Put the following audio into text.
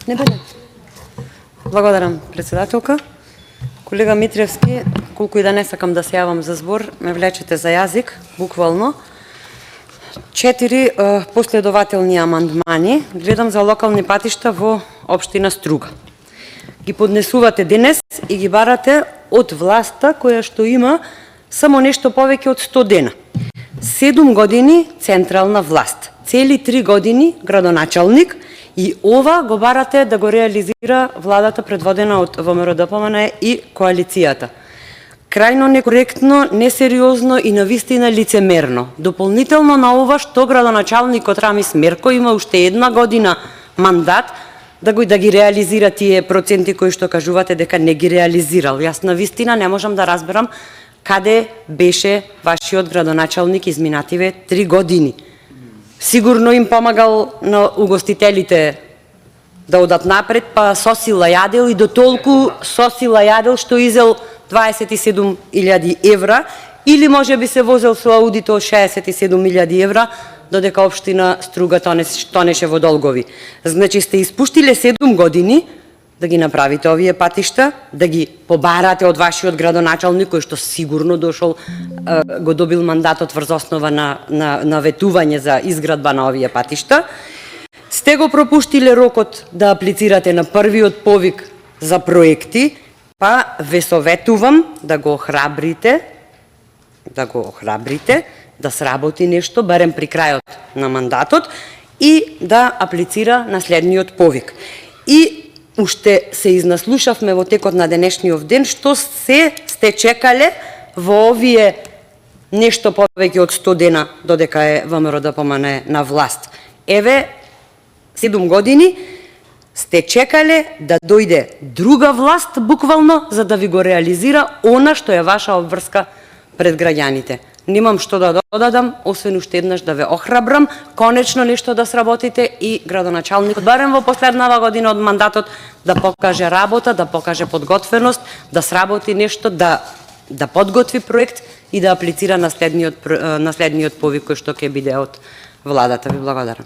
Не биде. Благодарам, председателка. Колега Митревски, колку и да не сакам да се јавам за збор, ме влечете за јазик, буквално. 4 последователни амандмани гледам за локални патишта во општина Струга. Ги поднесувате денес и ги барате од власта која што има само нешто повеќе од 100 дена. 7 години централна власт, цели 3 години градоначалник и ова го барате да го реализира владата предводена од ВМРО-ДПМН и коалицијата. Крајно некоректно, несериозно и навистина лицемерно. Дополнително на ова што градоначалникот Рамис Мерко има уште 1 година мандат да ги реализира тие проценти кои што кажувате дека не ги реализирал. Јас навистина не можам да разберам каде беше вашиот градоначалник изминативе 3 години. Сигурно им помагал на угостителите да одат напред, па сосила јадел и до толку сосила јадел што изел 27.000 евра, или може би се возел со аудито 67.000 евра, додека општина Струга тонеше во долгови. Значи сте испуштиле 7 години да ги направите овие патишта, да ги побарате од вашиот градоначалник, кој што сигурно дошол, го добил мандатот врз основа на ветување за изградба на овие патишта. Сте го пропуштиле рокот да аплицирате на првиот повик за проекти, па ве советувам да го охрабрите, да сработи нешто, барем при крајот на мандатот, и да аплицира на следниот повик. И уште се изнаслушавме во текот на денешниот ден што се сте чекале во овие нешто повеќе од 100 дена додека е ВМРО-ДПМН на власт. Еве, 7 години сте чекале да дојде друга власт, буквално, за да ви го реализира она што е ваша обврска пред граѓаните. Немам што да додадам, освен уште еднаш да ве охрабрам, конечно нешто да сработите и градоначалникот, барем во последнава година од мандатот, да покаже работа, да покаже подготвеност, да сработи нешто, да подготви проект и да аплицира на следниот повик кој што ќе биде од владата. Ви благодарам.